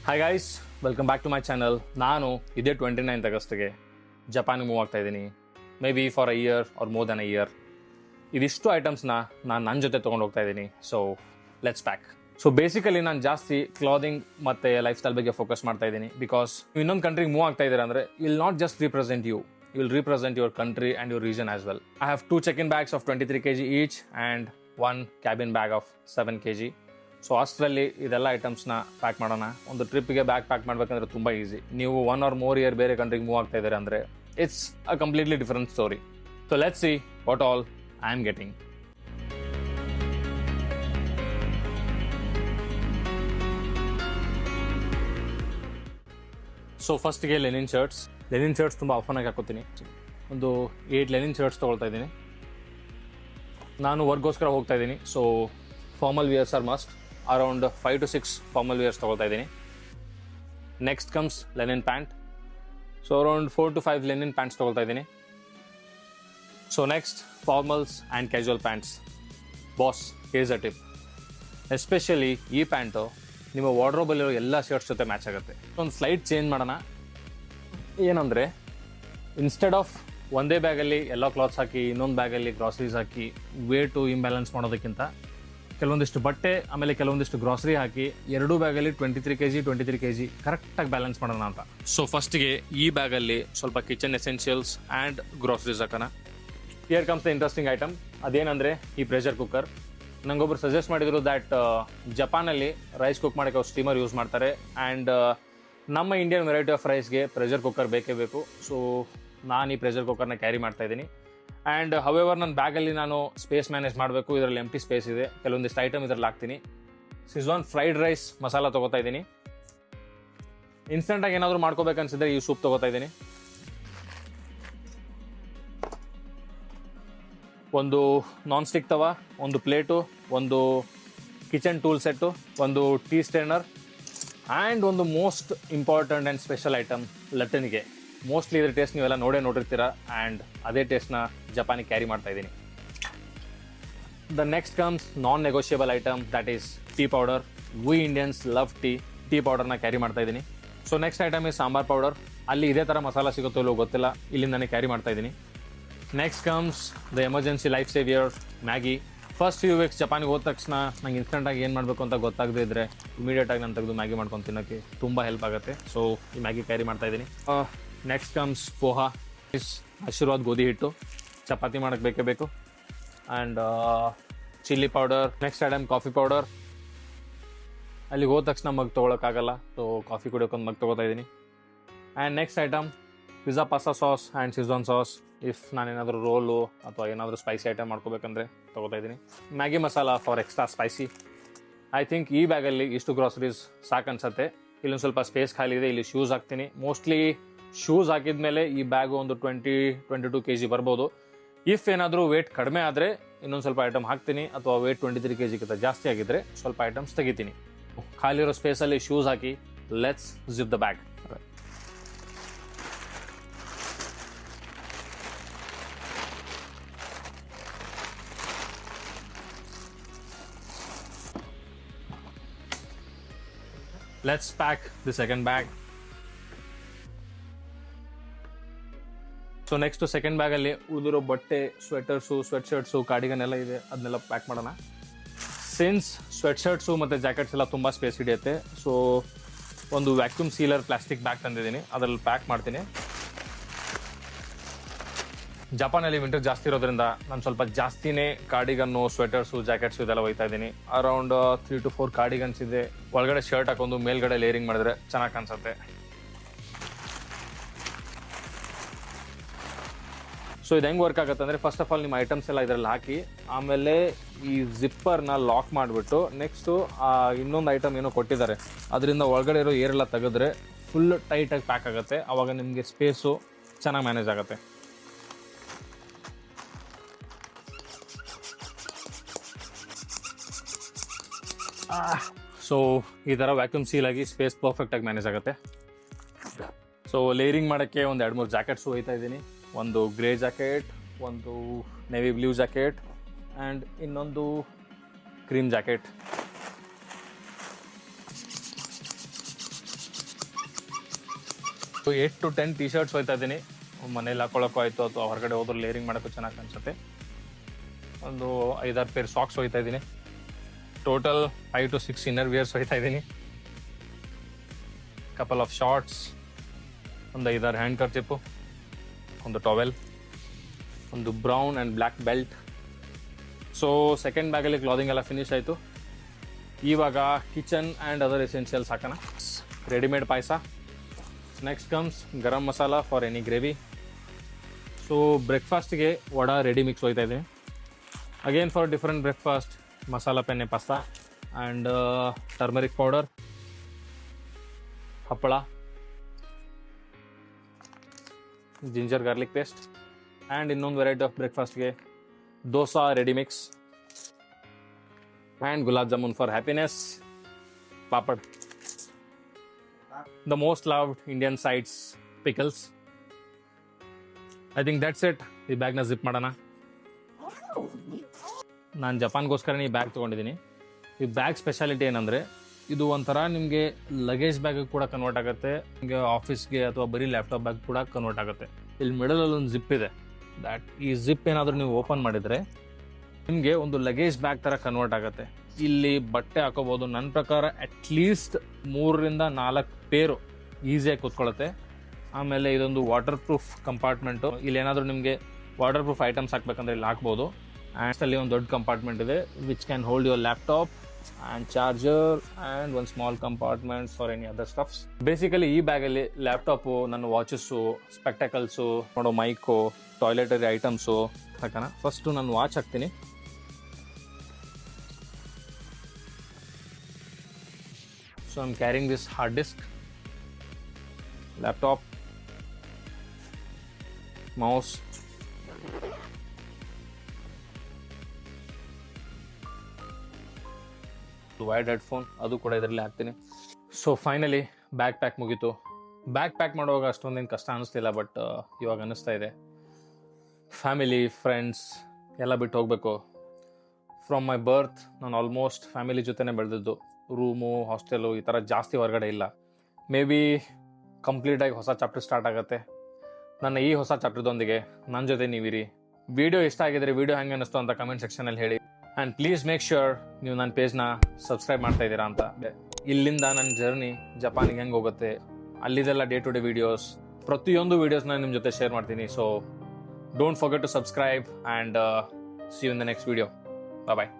Hi guys, welcome back to my channel. ನಾನು ಇದೇ 29th ಆಗಸ್ಟ್ಗೆ ಜಪಾನ್ಗೆ ಮೂವ್ ಆಗ್ತಾ ಇದ್ದೀನಿ. Maybe for a year or more than a year. ಇದಿಷ್ಟು ಐಟಮ್ಸ್ನ ನಾನು ನನ್ನ ಜೊತೆ ತೊಗೊಂಡು ಹೋಗ್ತಾ ಇದ್ದೀನಿ. So let's pack. So basically ನಾನು ಜಾಸ್ತಿ ಕ್ಲಾದಿಂಗ್ ಮತ್ತು ಲೈಫ್ ಸ್ಟೈಲ್ ಬಗ್ಗೆ ಫೋಕಸ್ ಮಾಡ್ತಾ ಇದ್ದೀನಿ. ಬಿಕಾಸ್ ಇನ್ನೊಂದು ಕಂಟ್ರಿಗೆ ಮೂವ್ ಆಗ್ತಾ ಇದ್ದೀರಾ ಅಂದರೆ will not just represent you, will represent your country and your region as well. I have 2 check in bags of 23 kg each and 1 cabin bag of 7 kg. So ಅಷ್ಟರಲ್ಲಿ ಇದೆಲ್ಲ ಐಟಮ್ಸ್ನ pack ಮಾಡೋಣ. ಒಂದು ಟ್ರಿಪ್ಗೆ ಬ್ಯಾಗ್ ಪ್ಯಾಕ್ ಮಾಡಬೇಕಂದ್ರೆ ತುಂಬ ಈಸಿ. ನೀವು 1 or more year ಬೇರೆ ಕಂಟ್ರಿಗೆ move ಆಗ್ತಾ ಇದ್ದಾರೆ ಅಂದರೆ it's a completely different story. So let's see what all I am getting. So ಫಸ್ಟ್ಗೆ ಲೆನಿನ್ ಶರ್ಟ್ಸ್ ತುಂಬ ಆಫನಾಗಿ ಹಾಕೋತೀನಿ. ಒಂದು 8 ಲೆನಿನ್ ಶರ್ಟ್ಸ್ ತೊಗೊಳ್ತಾ ಇದ್ದೀನಿ. ನಾನು ವರ್ಕ್ಗೋಸ್ಕರ ಹೋಗ್ತಾ ಇದ್ದೀನಿ. So formal wears are must. Around 5 to 6 formal wears ತೊಗೊಳ್ತಾ ಇದ್ದೀನಿ. Next comes linen pant. So around 4 to 5 linen pants ತೊಗೊಳ್ತಾ ಇದ್ದೀನಿ. So next formals and casual pants. Boss, here's a tip. Especially ಈ ಪ್ಯಾಂಟು ನಿಮ್ಮ ವಾರ್ಡ್ರೋಬಲ್ಲಿರೋ ಎಲ್ಲ ಶರ್ಟ್ಸ್ ಜೊತೆ match ಆಗುತ್ತೆ. ಒಂದು ಸ್ಲೈಡ್ ಚೇಂಜ್ ಮಾಡೋಣ. ಏನಂದರೆ ಇನ್ಸ್ಟೆಡ್ ಆಫ್ ಒಂದೇ ಬ್ಯಾಗಲ್ಲಿ ಎಲ್ಲ ಕ್ಲಾತ್ಸ್ ಹಾಕಿ ಇನ್ನೊಂದು ಬ್ಯಾಗಲ್ಲಿ ಗ್ರಾಸರೀಸ್ ಹಾಕಿ ವೇಟು ಇಂಬ್ಯಾಲೆನ್ಸ್ ಮಾಡೋದಕ್ಕಿಂತ ಕೆಲವೊಂದಿಷ್ಟು ಬಟ್ಟೆ ಆಮೇಲೆ ಕೆಲವೊಂದಿಷ್ಟು ಗ್ರಾಸರಿ ಹಾಕಿ 2 ಬ್ಯಾಗಲ್ಲಿ 23 kg ಕರೆಕ್ಟಾಗಿ ಬ್ಯಾಲೆನ್ಸ್ ಮಾಡೋಣ ಅಂತ. ಸೊ ಫಸ್ಟ್ಗೆ ಈ ಬ್ಯಾಗಲ್ಲಿ ಸ್ವಲ್ಪ ಕಿಚನ್ ಎಸೆನ್ಷಿಯಲ್ಸ್ ಆ್ಯಂಡ್ ಗ್ರಾಸರೀಸ್ ಹಾಕೋಣ. Here comes the interesting item. ಅದೇನಂದರೆ ಈ ಪ್ರೆಷರ್ ಕುಕ್ಕರ್. ನಂಗೊಬ್ರು ಸಜೆಸ್ಟ್ ಮಾಡಿದರು ದ್ಯಾಟ್ ಜಪಾನಲ್ಲಿ ರೈಸ್ ಕುಕ್ ಮಾಡೋಕ್ಕೆ ಅವ್ರು ಸ್ಟೀಮರ್ ಯೂಸ್ ಮಾಡ್ತಾರೆ ಆ್ಯಂಡ್ ನಮ್ಮ ಇಂಡಿಯನ್ ವೆರೈಟಿ ಆಫ್ ರೈಸ್ಗೆ ಪ್ರೆಷರ್ ಕುಕ್ಕರ್ ಬೇಕೇ ಬೇಕು. ಸೊ ನಾನು ಈ ಪ್ರೆಷರ್ ಕುಕ್ಕರ್ನ ಕ್ಯಾರಿ ಮಾಡ್ತಾ ಇದ್ದೀನಿ. ಆ್ಯಂಡ್ ಹವೆವರ್ ನನ್ನ ಬ್ಯಾಗಲ್ಲಿ ನಾನು ಸ್ಪೇಸ್ ಮ್ಯಾನೇಜ್ ಮಾಡಬೇಕು. ಇದರಲ್ಲಿ ಎಂಟಿ ಸ್ಪೇಸ್ ಇದೆ. ಕೆಲವೊಂದಿಷ್ಟು ಐಟಮ್ ಇದರಲ್ಲಿ ಹಾಕ್ತೀನಿ. ಸಿಝಾನ್ ಫ್ರೈಡ್ ರೈಸ್ ಮಸಾಲ ತೊಗೋತಾ ಇದ್ದೀನಿ. ಇನ್ಸ್ಟೆಂಟಾಗಿ ಏನಾದರೂ ಮಾಡ್ಕೋಬೇಕನ್ಸಿದ್ರೆ ಈ ಸೂಪ್ ತೊಗೋತಾ ಇದ್ದೀನಿ. ಒಂದು ನಾನ್ ಸ್ಟಿಕ್ ತವ, ಒಂದು ಪ್ಲೇಟು, ಒಂದು ಕಿಚನ್ ಟೂಲ್ ಸೆಟ್ಟು, ಒಂದು ಟೀ ಸ್ಟೇನರ್ ಆ್ಯಂಡ್ ಒಂದು most important and special item ಲಟ್ಟಣಿಗೆ. ಮೋಸ್ಟ್ಲಿ ಇದ್ರ ಟೇಸ್ಟ್ ನೀವೆಲ್ಲ ನೋಡಿರ್ತೀರ ಆ್ಯಂಡ್ ಅದೇ ಟೇಸ್ಟ್ನ ಜಪಾನಿಗೆ ಕ್ಯಾರಿ ಮಾಡ್ತಾ ಇದ್ದೀನಿ. The next comes non negotiable item, that is tea powder. We Indians love tea ಪೌಡರ್ನ ಕ್ಯಾರಿ ಮಾಡ್ತಾ ಇದ್ದೀನಿ. So next item is sambar powder. ಅಲ್ಲಿ ಇದೇ ಥರ ಮಸಾಲ ಸಿಗುತ್ತೋ ಇಲ್ಲೋ ಗೊತ್ತಿಲ್ಲ, ಇಲ್ಲಿಂದಾನೇ ಕ್ಯಾರಿ ಮಾಡ್ತಾ ಇದ್ದೀನಿ. Next comes the emergency life saviour, Maggi. First few weeks ಜಪಾನಿಗೆ ಹೋದ ತಕ್ಷಣ ನಂಗೆ ಇನ್ಸ್ಟೆಂಟಾಗಿ ಏನು ಮಾಡಬೇಕು ಅಂತ ಗೊತ್ತಾಗದೇ ಇದ್ದರೆ ಇಮಿಡಿಯೇಟಾಗಿ ನಾನು ತೆಗೆದು ಮ್ಯಾಗಿ ಮಾಡ್ಕೊಂಡು ತಿನ್ನೋಕ್ಕೆ ತುಂಬ ಹೆಲ್ಪ್ ಆಗುತ್ತೆ. ಸೊ ಈ ಮ್ಯಾಗಿ ಕ್ಯಾರಿ ಮಾಡ್ತಾ ಇದ್ದೀನಿ. Next comes poha. ಆಶೀರ್ವಾದ್ ಗೋಧಿ ಹಿಟ್ಟು, ಚಪಾತಿ ಮಾಡೋಕ್ಕೆ ಬೇಕೇ ಬೇಕು. And chilli powder. Next item coffee powder. ಅಲ್ಲಿಗೆ ಹೋದ ತಕ್ಷಣ ಮಗ್ ತೊಗೊಳಕ್ಕಾಗಲ್ಲ, ಸೊ ಕಾಫಿ ಕುಡಿಯೋಕೊಂದು ಮಗ್ ತೊಗೋತಾ ಇದ್ದೀನಿ. And next item pizza pasta sauce and Schezwan sauce. If ನಾನೇನಾದರೂ ರೋಲು ಅಥವಾ ಏನಾದರೂ ಸ್ಪೈಸಿ ಐಟಮ್ ಮಾಡ್ಕೋಬೇಕಂದ್ರೆ ತೊಗೋತಾ ಇದ್ದೀನಿ. Maggi masala for extra spicy. I think ಈ ಬ್ಯಾಗಲ್ಲಿ ಇಷ್ಟು ಗ್ರಾಸರೀಸ್ ಸಾಕು ಅನ್ಸುತ್ತೆ. ಇಲ್ಲೊಂದು ಸ್ವಲ್ಪ ಸ್ಪೇಸ್ ಖಾಲಿ ಇದೆ, ಇಲ್ಲಿ ಶೂಸ್ ಹಾಕ್ತೀನಿ. ಮೋಸ್ಟ್ಲಿ ಶೂಸ್ ಹಾಕಿದ ಮೇಲೆ ಈ ಬ್ಯಾಗು ಒಂದು 22 kg ಬರ್ಬೋದು. ಇಫ್ ಏನಾದರೂ ವೇಟ್ ಕಡಿಮೆ ಆದರೆ ಇನ್ನೊಂದು ಸ್ವಲ್ಪ ಐಟಮ್ ಹಾಕ್ತೀನಿ, ಅಥವಾ ವೇಟ್ 23 kgಗಿಂತ ಜಾಸ್ತಿ ಆಗಿದ್ದರೆ ಸ್ವಲ್ಪ ಐಟಮ್ಸ್ ತೆಗಿತೀನಿ. ಖಾಲಿ ಇರೋ ಸ್ಪೇಸಲ್ಲಿ ಶೂಸ್ ಹಾಕಿ let's zip the bag. Let's pack the second bag. So next second ಬ್ಯಾಗಲ್ಲಿ ಉಳಿದಿರೋ ಬಟ್ಟೆ, ಸ್ವೆಟರ್ಸು, ಸ್ವೆಟ್ ಶರ್ಟ್ಸು, ಕಾರ್ಡಿಗನ್ ಎಲ್ಲ ಇದೆ, ಅದನ್ನೆಲ್ಲ ಪ್ಯಾಕ್ ಮಾಡೋಣ. ಸಿನ್ಸ್ ಸ್ವೆಟ್ ಶರ್ಟ್ಸು ಮತ್ತು ಜಾಕೆಟ್ಸ್ ಎಲ್ಲ ತುಂಬ ಸ್ಪೇಸ್ ಹಿಡಿಯುತ್ತೆ, ಸೊ ಒಂದು ವ್ಯಾಕ್ಯೂಮ್ ಸೀಲರ್ ಪ್ಲಾಸ್ಟಿಕ್ ಬ್ಯಾಗ್ ತಂದಿದ್ದೀನಿ, ಅದರಲ್ಲಿ ಪ್ಯಾಕ್ ಮಾಡ್ತೀನಿ. ಜಪಾನಲ್ಲಿ ವಿಂಟರ್ ಜಾಸ್ತಿ ಇರೋದ್ರಿಂದ ನಾನು ಸ್ವಲ್ಪ ಜಾಸ್ತಿನೇ ಕಾರ್ಡಿಗನ್ನು, ಸ್ವೆಟರ್ಸು, ಜಾಕೆಟ್ಸು ಇದೆಲ್ಲ ಒಯ್ತಾ ಇದ್ದೀನಿ. ಅರೌಂಡ್ 3 to 4 ಕಾರ್ಡಿಗನ್ಸ್ ಇದೆ. ಒಳಗಡೆ ಶರ್ಟ್ ಹಾಕೊಂಡು ಮೇಲ್ಗಡೆ ಲೇರಿಂಗ್ ಮಾಡಿದ್ರೆ ಚೆನ್ನಾಗಿ ಕಾಣಿಸುತ್ತೆ. ಸೊ ಇದು ಹೆಂಗೆ ವರ್ಕ್ ಆಗುತ್ತೆ ಅಂದರೆ, ಫಸ್ಟ್ ಆಫ್ ಆಲ್ ನಿಮ್ಮ ಐಟಮ್ಸ್ ಎಲ್ಲ ಇದರಲ್ಲಿ ಹಾಕಿ ಆಮೇಲೆ ಈ ಜಿಪ್ಪರ್ನ ಲಾಕ್ ಮಾಡಿಬಿಟ್ಟು ನೆಕ್ಸ್ಟು ಇನ್ನೊಂದು ಐಟಮ್ ಏನೋ ಕೊಟ್ಟಿದ್ದಾರೆ ಅದರಿಂದ ಒಳಗಡೆ ಇರೋ ಏರೆಲ್ಲ ತೆಗೆದ್ರೆ ಫುಲ್ ಟೈಟಾಗಿ ಪ್ಯಾಕ್ ಆಗುತ್ತೆ. ಆವಾಗ ನಿಮಗೆ ಸ್ಪೇಸು ಚೆನ್ನಾಗಿ ಮ್ಯಾನೇಜ್ ಆಗುತ್ತೆ. ಸೊ ಈ ಥರ ವ್ಯಾಕ್ಯೂಮ್ ಸೀಲ್ ಆಗಿ ಸ್ಪೇಸ್ ಪರ್ಫೆಕ್ಟಾಗಿ ಮ್ಯಾನೇಜ್ ಆಗುತ್ತೆ. ಸೊ ಲೇರಿಂಗ್ ಮಾಡೋಕ್ಕೆ ಒಂದು 2-3 ಜಾಕೆಟ್ಸು ಒಯ್ತಾ ಇದ್ದೀನಿ. ಒಂದು ಗ್ರೇ ಜಾಕೆಟ್, ಒಂದು ನೇವಿ ಬ್ಲೂ ಜಾಕೆಟ್ ಆ್ಯಂಡ್ ಇನ್ನೊಂದು cream jacket. 8 to 10 T shirts ಹೋಯ್ತಾ ಇದ್ದೀನಿ. ಮನೇಲಿ ಹಾಕೊಳ್ಳೋಕ್ಕೂ ಆಯಿತು ಅಥವಾ ಹೊರಗಡೆ ಹೋದ್ರೆ ಲೇರಿಂಗ್ ಮಾಡೋಕ್ಕೂ ಚೆನ್ನಾಗಿ ಅನ್ಸುತ್ತೆ. ಒಂದು 5-6 ಪೇರ್ ಸಾಕ್ಸ್ ಹೋಯ್ತಾ ಇದ್ದೀನಿ. ಟೋಟಲ್ 5 to 6 ಇನ್ನರ್ ವಿಯರ್ಸ್ ಹೋಯ್ತಾ ಇದ್ದೀನಿ. ಕಪಲ್ ಆಫ್ ಶಾರ್ಟ್ಸ್, ಒಂದು 5-6 ಹ್ಯಾಂಡ್ ಕರ್ಚಿಪ್ಪು, ಒಂದು ಟವೆಲ್, ಒಂದು brown and black belt. So second ಬ್ಯಾಗಲ್ಲಿ ಕ್ಲಾದಿಂಗ್ ಎಲ್ಲ ಫಿನಿಶ್ ಆಯಿತು. ಇವಾಗ ಕಿಚನ್ ಆ್ಯಂಡ್ ಅದರ್ ಎಸೆನ್ಷಿಯಲ್ಸ್ ಹಾಕೋಣ. Readymade payasa. Next comes garam masala for any gravy. So ಬ್ರೇಕ್ಫಾಸ್ಟ್ಗೆ ವಡಾ ರೆಡಿ ಮಿಕ್ಸ್ ಹೋಯ್ತಾ ಇದ್ದೀನಿ. Again for different breakfast, masala penne pasta and turmeric powder, happala, ginger garlic paste and ಇನ್ನೊಂದು variety of ಬ್ರೇಕ್ಫಾಸ್ಟ್ಗೆ dosa ready mix and gulab jamun for happiness, papad, the most loved Indian sides, pickles. I think that's it. ಈ ಬ್ಯಾಗ್ನ zip ಮಾಡೋಣ. ನಾನು ಜಪಾನ್ಗೋಸ್ಕರ ಈ bag ತೊಗೊಂಡಿದ್ದೀನಿ. ಈ bag speciality ಏನಂದರೆ ಇದು ಒಂಥರ ನಿಮಗೆ ಲಗೇಜ್ ಬ್ಯಾಗ್ ಕೂಡ ಕನ್ವರ್ಟ್ ಆಗುತ್ತೆ, ನಿಮಗೆ ಆಫೀಸ್ಗೆ ಅಥವಾ ಬರೀ ಲ್ಯಾಪ್ಟಾಪ್ ಬ್ಯಾಗ್ ಕೂಡ ಕನ್ವರ್ಟ್ ಆಗುತ್ತೆ. ಇಲ್ಲಿ ಮಿಡಲಲ್ಲಿ ಒಂದು ಜಿಪ್ ಇದೆ. ಈ ಜಿಪ್ ಏನಾದರೂ ನೀವು ಓಪನ್ ಮಾಡಿದರೆ ನಿಮಗೆ ಒಂದು ಲಗೇಜ್ ಬ್ಯಾಗ್ ಥರ ಕನ್ವರ್ಟ್ ಆಗುತ್ತೆ. ಇಲ್ಲಿ ಬಟ್ಟೆ ಹಾಕೋಬೋದು. ನನ್ನ ಪ್ರಕಾರ ಅಟ್ಲೀಸ್ಟ್ 3-4 ಪೇರು ಈಸಿಯಾಗಿ ಕೂತ್ಕೊಳ್ಳುತ್ತೆ. ಆಮೇಲೆ ಇದೊಂದು ವಾಟರ್ ಪ್ರೂಫ್ ಕಂಪಾರ್ಟ್ಮೆಂಟು. ಇಲ್ಲಿ ಏನಾದರೂ ನಿಮಗೆ ವಾಟರ್ ಪ್ರೂಫ್ ಐಟಮ್ಸ್ ಹಾಕ್ಬೇಕಂದ್ರೆ ಇಲ್ಲಿ ಹಾಕ್ಬೋದು. ಆ್ಯಂಡ್ ಅಲ್ಲಿ ಒಂದು ದೊಡ್ಡ ಕಂಪಾರ್ಟ್ಮೆಂಟ್ ಇದೆ which can hold your laptop and charger and ಒಂದು small compartments for any other stuffs. Basically ಈ ಬ್ಯಾಗಲ್ಲಿ ಲ್ಯಾಪ್ಟಾಪು, ನನ್ನ ವಾಚಸ್ಸು, ಸ್ಪೆಕ್ಟಕಲ್ಸು, ನೋಡೋ ಮೈಕು, ಟಾಯ್ಲೆಟರಿ ಐಟಮ್ಸು ಹಾಕೋಣ. ಫಸ್ಟು ನಾನು ವಾಚ್ ಹಾಕ್ತೀನಿ. So I'm carrying this hard disk, laptop, mouse, wired headphone, ಅದು ಕೂಡ ಇದರಲ್ಲಿ ಹಾಕ್ತೀನಿ. ಸೊ ಫೈನಲಿ ಬ್ಯಾಗ್ ಪ್ಯಾಕ್ ಮುಗೀತು. ಬ್ಯಾಗ್ ಪ್ಯಾಕ್ ಮಾಡುವಾಗ ಅಷ್ಟೊಂದೇನು ಕಷ್ಟ ಅನ್ನಿಸ್ತಿಲ್ಲ, ಬಟ್ ಇವಾಗ ಅನ್ನಿಸ್ತಾ ಇದೆ. ಫ್ಯಾಮಿಲಿ, ಫ್ರೆಂಡ್ಸ್ ಎಲ್ಲ ಬಿಟ್ಟು ಹೋಗಬೇಕು. ಫ್ರಮ್ ಮೈ ಬರ್ತ್ ನಾನು ಆಲ್ಮೋಸ್ಟ್ ಫ್ಯಾಮಿಲಿ ಜೊತೆನೇ ಬೆಳೆದಿದ್ದು. ರೂಮು, ಹಾಸ್ಟೆಲು ಈ ಥರ ಜಾಸ್ತಿ ಹೊರಗಡೆ ಇಲ್ಲ. ಮೇ ಬಿ ಕಂಪ್ಲೀಟಾಗಿ ಹೊಸ ಚಾಪ್ಟರ್ ಸ್ಟಾರ್ಟ್ ಆಗುತ್ತೆ. ನನ್ನ ಈ ಹೊಸ ಚಾಪ್ಟರ್ದೊಂದಿಗೆ ನನ್ನ ಜೊತೆ ನೀವಿರಿ. ವಿಡಿಯೋ ಇಷ್ಟ ಆಗಿದ್ರೆ ವಿಡಿಯೋ ಹೆಂಗೆ ಅನ್ನಿಸ್ತು ಅಂತ ಕಮೆಂಟ್ ಸೆಕ್ಷನಲ್ಲಿ ಹೇಳಿ. ಆ್ಯಂಡ್ ಪ್ಲೀಸ್ ಮೇಕ್ ಶ್ಯೂರ್ ನೀವು ನನ್ನ ಪೇಜ್ನ ಸಬ್ಸ್ಕ್ರೈಬ್ ಮಾಡ್ತಾ ಇದ್ದೀರಾ ಅಂತ. ಇಲ್ಲಿಂದ ನನ್ನ ಜರ್ನಿ ಜಪಾನಿಗೆ ಹೆಂಗೆ ಹೋಗುತ್ತೆ, ಅಲ್ಲಿದೆಲ್ಲ ಡೇ ಟು ಡೇ ವೀಡಿಯೋಸ್, ಪ್ರತಿಯೊಂದು ವೀಡಿಯೋಸ್ನ ನಿಮ್ಮ ಜೊತೆ ಶೇರ್ ಮಾಡ್ತೀನಿ. So don't forget to subscribe and see you in the next video. Bye.